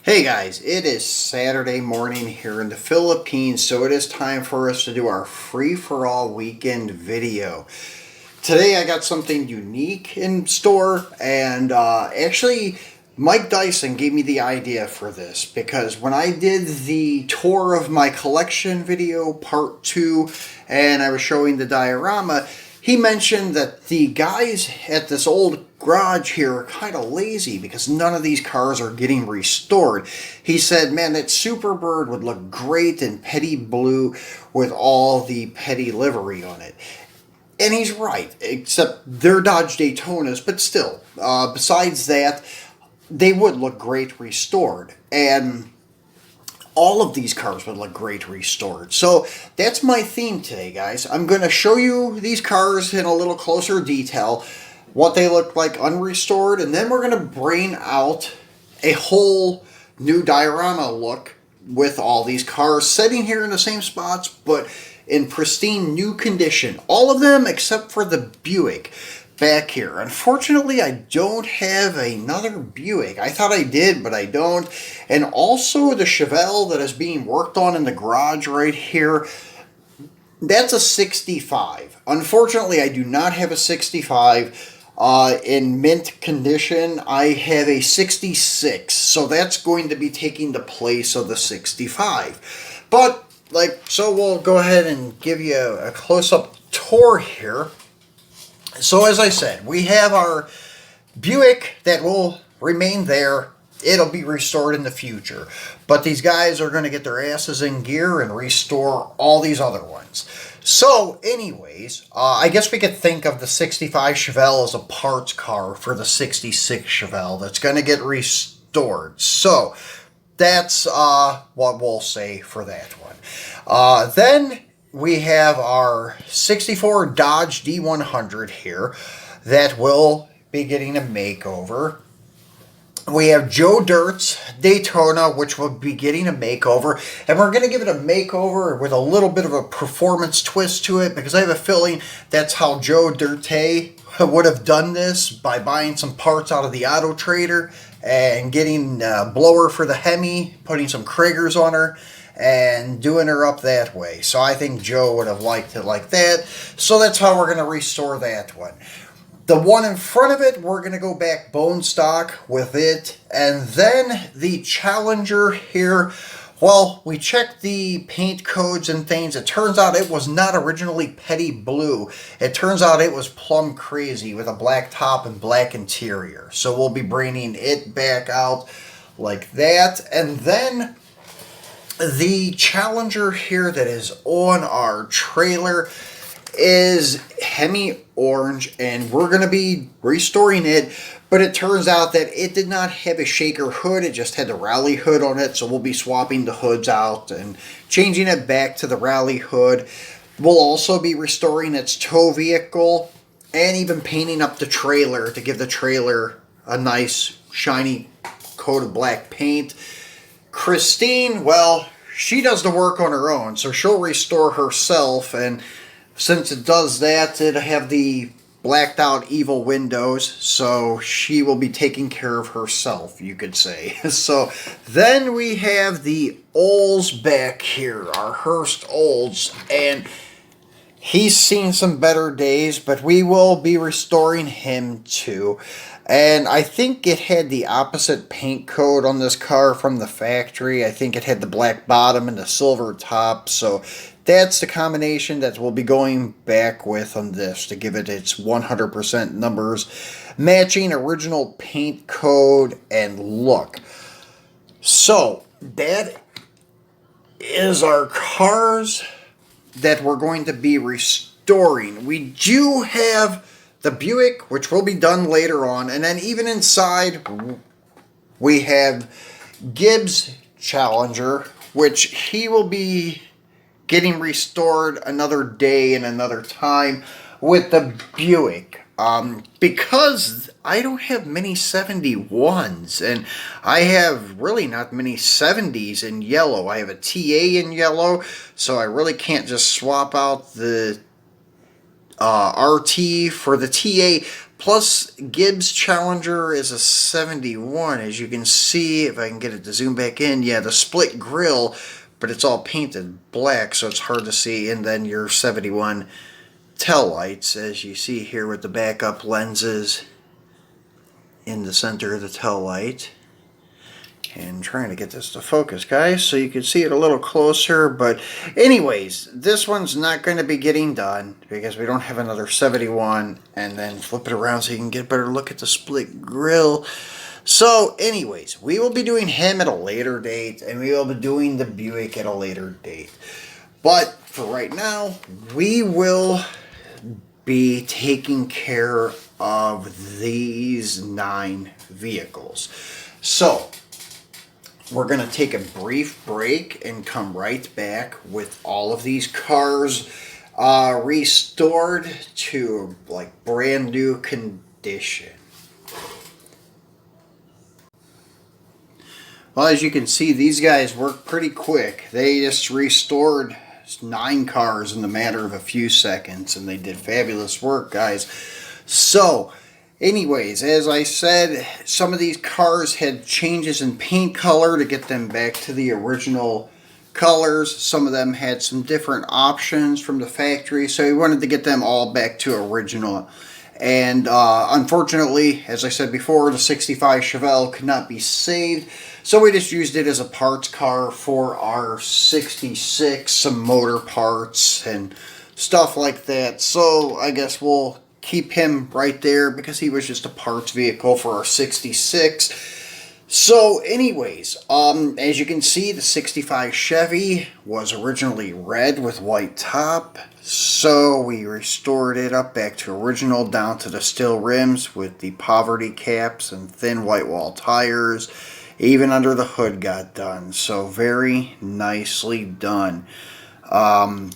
Hey guys, it is Saturday morning here in the Philippines, so it is time for us to do our free-for-all weekend video. Today I got something unique in store, and actually Mike Dyson gave me the idea for this because when I did the tour of my collection video, part 2, and I was showing the diorama, he mentioned that the guys at this old garage here are kind of lazy because none of these cars are getting restored. He said, man, that Superbird would look great in petty blue with all the petty livery on it. And he's right, except they're Dodge Daytonas, but still, besides that, they would look great restored. And all of these cars would look great restored. So that's my theme today, guys. I'm going to show you these cars in a little closer detail, what they look like unrestored, and then we're going to bring out a whole new diorama look with all these cars sitting here in the same spots, but in pristine new condition. All of them except for the Buick back here. Unfortunately, I don't have another Buick. I thought I did, but I don't. And also the Chevelle that is being worked on in the garage right here, that's a 65. Unfortunately, I do not have a 65 in mint condition. I have a 66, so that's going to be taking the place of the 65. But, so we'll go ahead and give you a close-up tour here. So as I said, we have our Buick that will remain there. It'll be restored in the future. But these guys are going to get their asses in gear and restore all these other ones. So anyways, I guess we could think of the 65 Chevelle as a parts car for the 66 Chevelle that's going to get restored. So that's what we'll say for that one. Then we have our 64 Dodge D100 here that will be getting a makeover. We have Joe Dirt's Daytona, which will be getting a makeover. And we're going to give it a makeover with a little bit of a performance twist to it, because I have a feeling that's how Joe Dirt would have done this, by buying some parts out of the Auto Trader and getting a blower for the Hemi, putting some Kragers on her, and doing her up that way. So I think Joe would have liked it like that. So that's how we're going to restore that one. The one in front of it, we're going to go back bone stock with it. And then the Challenger here, well, we checked the paint codes and things. It turns out it was not originally petty blue. It turns out it was plum crazy with a black top and black interior. So we'll be bringing it back out like that. And then the Challenger here that is on our trailer is Hemi orange, and we're going to be restoring it, but it turns out that it did not have a shaker hood. It just had the rally hood on it, so we'll be swapping the hoods out and changing it back to the rally hood. We'll also be restoring its tow vehicle and even painting up the trailer to give the trailer a nice shiny coat of black paint. Christine, well, she does the work on her own, so she'll restore herself, and since it does that, it'll have the blacked out evil windows, so she will be taking care of herself, you could say. So then we have the Olds back here, our Hurst Olds, and he's seen some better days, but we will be restoring him too. And I think it had the opposite paint code on this car from the factory. I think it had the black bottom and the silver top. So that's the combination that we'll be going back with on this to give it its 100% numbers, matching original paint code and look. So that is our cars that we're going to be restoring. We do have the Buick, which will be done later on, and then even inside we have Gibbs Challenger, which he will be getting restored another day and another time with the Buick. Because I don't have many 71s, and I have really not many 70s in yellow. I have a TA in yellow, so I really can't just swap out the RT for the TA. Plus, Gibbs Challenger is a 71. As you can see, if I can get it to zoom back in, yeah, the split grille, but it's all painted black, so it's hard to see. And then your 71 tail lights, as you see here with the backup lenses in the center of the tail light. And trying to get this to focus, guys, so you can see it a little closer. But anyways, this one's not going to be getting done because we don't have another 71. And then flip it around so you can get a better look at the split grille. So anyways, we will be doing him at a later date, and we will be doing the Buick at a later date. But for right now, we will be taking care of these 9 vehicles. So we're going to take a brief break and come right back with all of these cars restored to like brand new condition. Well, as you can see, these guys work pretty quick. They just restored 9 cars in the matter of a few seconds, and they did fabulous work, guys. So anyways, as I said, some of these cars had changes in paint color to get them back to the original colors. Some of them had some different options from the factory, so we wanted to get them all back to original. And unfortunately, as I said before, the 65 Chevelle could not be saved, so we just used it as a parts car for our 66, some motor parts and stuff like that. So I guess we'll keep him right there because he was just a parts vehicle for our 66. So anyways, as you can see, the 65 Chevy was originally red with white top. So we restored it up back to original, down to the steel rims with the poverty caps and thin white wall tires. Even under the hood got done. So very nicely done. And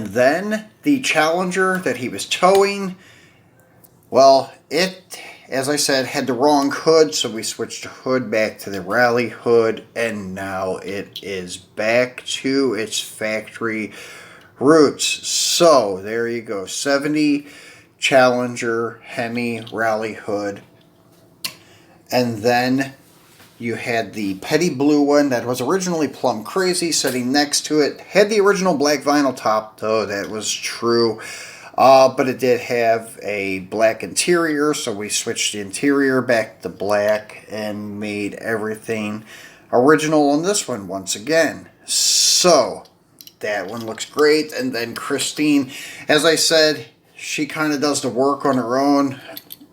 then the Challenger that he was towing, well, it, as I said, had the wrong hood, so we switched the hood back to the rally hood, and now it is back to its factory roots. So there you go, 70 Challenger Hemi rally hood. And then you had the petty blue one that was originally plum crazy sitting next to it. Had the original black vinyl top, though, that was true. But it did have a black interior, so we switched the interior back to black and made everything original on this one once again. So that one looks great. And then Christine, as I said, she kind of does the work on her own.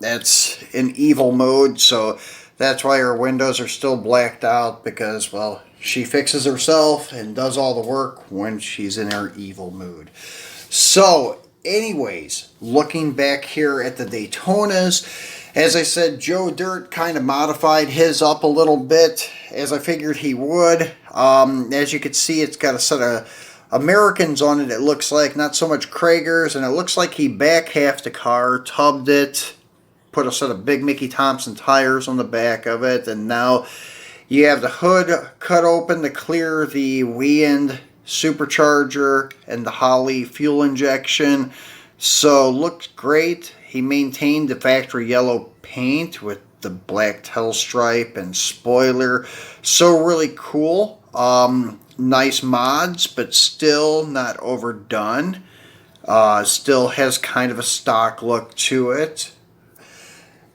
That's in evil mode, so that's why her windows are still blacked out, because, well, she fixes herself and does all the work when she's in her evil mood. So, anyways, looking back here at the Daytonas, as I said, Joe Dirt kind of modified his up a little bit, as I figured he would. As you can see, it's got a set of Americans on it, it looks like, not so much Kragers, and it looks like he back half the car, tubbed it, put a set of big Mickey Thompson tires on the back of it, and now you have the hood cut open to clear the Wind supercharger and the Holley fuel injection. So looks great. He maintained the factory yellow paint with the black tail stripe and spoiler. So really cool. Nice mods, but still not overdone. Still has kind of a stock look to it.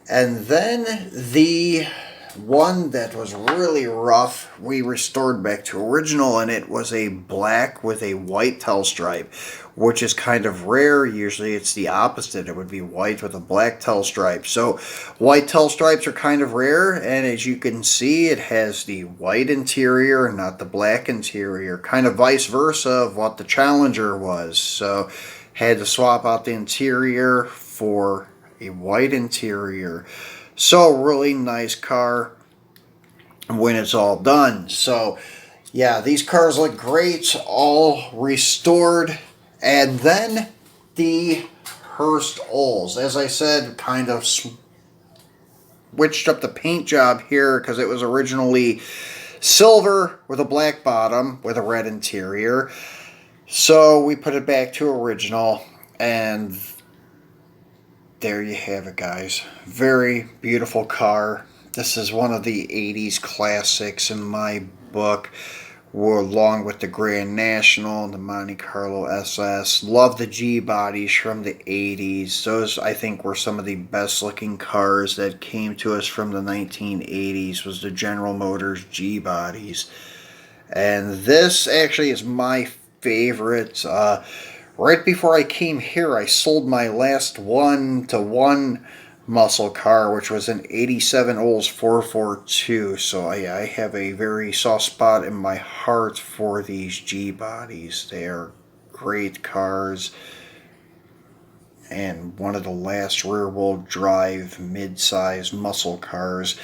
And then the one that was really rough, we restored back to original, and it was a black with a white tail stripe, which is kind of rare. Usually it's the opposite. It would be white with a black tail stripe. So white tail stripes are kind of rare, and as you can see, it has the white interior and not the black interior, kind of vice versa of what the Challenger was. So had to swap out the interior for a white interior. So really nice car when it's all done. So yeah, these cars look great, all restored. And then the Hurst Olds, as I said, kind of switched up the paint job here because it was originally silver with a black bottom with a red interior. So we put it back to original, and there you have it, guys. Very beautiful car. This is one of the 80s classics in my book, along with the Grand National and the Monte Carlo SS. Love the G bodies from the 80s. Those, I think, were some of the best looking cars that came to us from the 1980s, was the General Motors G bodies. And this actually is my favorite. Right before I came here, I sold my last 1-to-1 muscle car, which was an 87 Olds 442. So I have a very soft spot in my heart for these G bodies. They are great cars, and one of the last rear-wheel drive mid-size muscle cars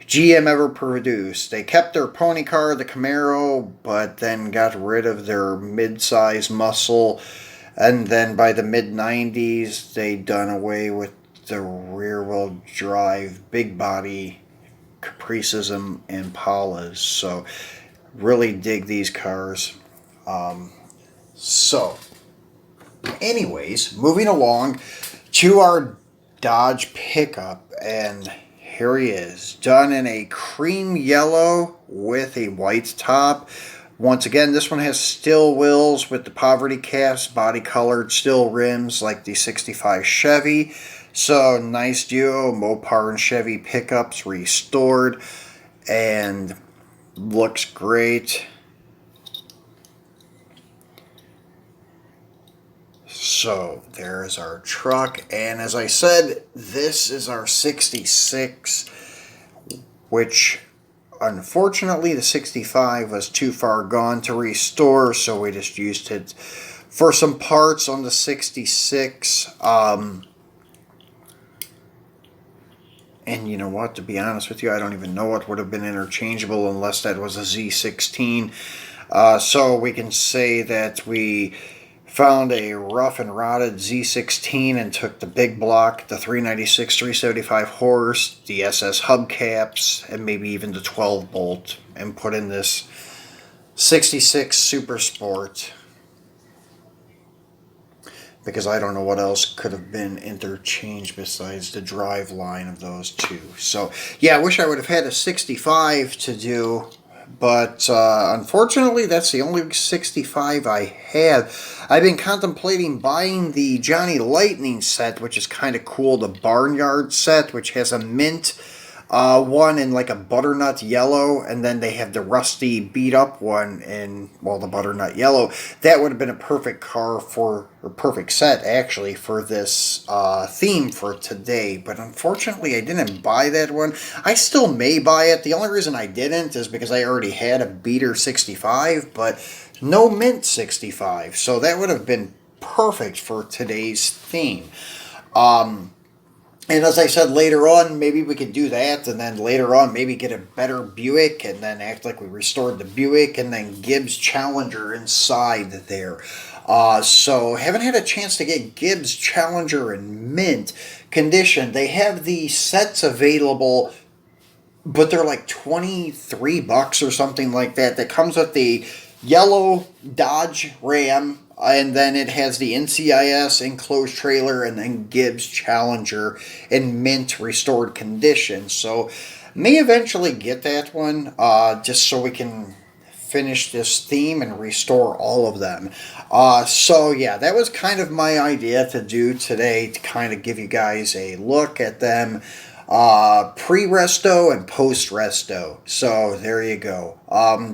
GM ever produced. They kept their pony car, the Camaro, but then got rid of their mid-size muscle. And then by the mid-90s, they done away with the rear-wheel drive big body Caprices and Impalas. So really dig these cars. So anyways, moving along to our Dodge pickup, and here he is, done in a cream yellow with a white top. Once again, this one has steel wheels with the poverty caps, body colored steel rims like the 65 Chevy. So nice duo, Mopar and Chevy pickups restored, and looks great. So there's our truck, and as I said, this is our 66, which unfortunately the 65 was too far gone to restore, so we just used it for some parts on the 66. And you know what, to be honest with you, I don't even know what would have been interchangeable unless that was a Z16. So we can say that we found a rough and rotted Z16 and took the big block, the 396, 375 horse, the SS hubcaps, and maybe even the 12 bolt, and put in this 66 Super Sport, because I don't know what else could have been interchanged besides the drive line of those two. So yeah, I wish I would have had a 65 to do, but unfortunately that's the only 65 I have. I've been contemplating buying the Johnny Lightning set, which is kind of cool, the Barnyard set, which has a mint one in like a butternut yellow, and then they have the rusty beat up one in, well, the butternut yellow. That would have been a perfect car for, or perfect set actually, for this theme for today. But unfortunately I didn't buy that one. I still may buy it. The only reason I didn't is because I already had a beater 65, but no mint 65. So that would have been perfect for today's theme. And as I said, later on, maybe we could do that, and then later on, maybe get a better Buick, and then act like we restored the Buick, and then Gibbs Challenger inside there. So, haven't had a chance to get Gibbs Challenger in mint condition. They have the sets available, but they're like $23 or something like that. That comes with the yellow Dodge Ram, and then it has the NCIS enclosed trailer, and then Gibbs Challenger in mint restored condition. So may eventually get that one, just so we can finish this theme and restore all of them. So yeah, that was kind of my idea to do today, to kind of give you guys a look at them. Pre-resto and post-resto. So there you go.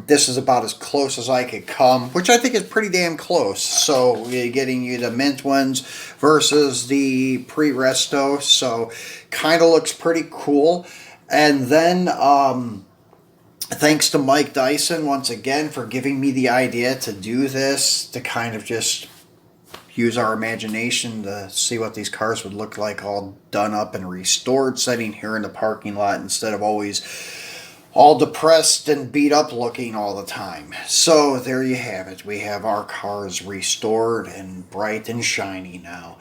This is about as close as I could come, which I think is pretty damn close. So we're getting you the mint ones versus the pre-resto. So kind of looks pretty cool. And then thanks to Mike Dyson once again for giving me the idea to do this, to kind of just use our imagination to see what these cars would look like all done up and restored, sitting here in the parking lot instead of always all depressed and beat up looking all the time. So there you have it. We have our cars restored and bright and shiny now.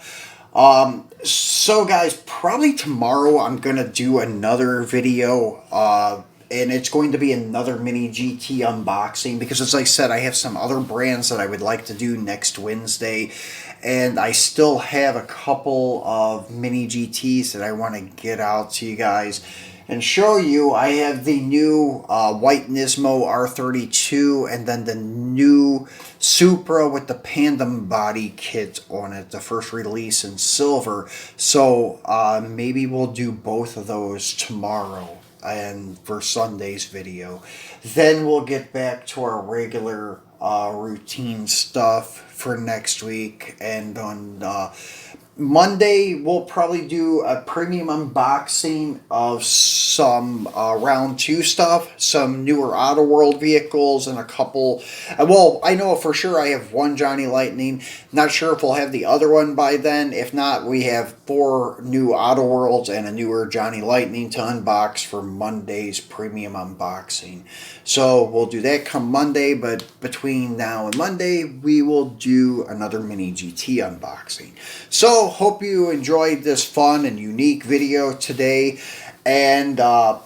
So guys, probably tomorrow I'm going to do another video and it's going to be another Mini GT unboxing because, as I said, I have some other brands that I would like to do next Wednesday, and I still have a couple of Mini GTs that I want to get out to you guys and show you. I have the new white Nismo R32 and then the new Supra with the Pandem body kit on it, the first release in silver. So maybe we'll do both of those tomorrow and for Sunday's video. Then we'll get back to our regular routine stuff for next week, and on Monday, we'll probably do a premium unboxing of some round 2 stuff, some newer Auto World vehicles, and a couple. Well, I know for sure I have one Johnny Lightning. Not sure if we'll have the other one by then. If not, we have 4 new Auto Worlds and a newer Johnny Lightning to unbox for Monday's premium unboxing. So we'll do that come Monday, but between now and Monday, we will do another Mini GT unboxing. So hope you enjoyed this fun and unique video today, and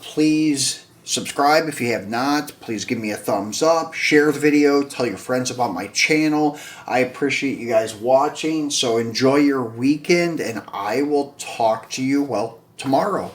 please subscribe if you have not. Please give me a thumbs up, share the video, tell your friends about my channel. I appreciate you guys watching, so enjoy your weekend, and I will talk to you, well, tomorrow.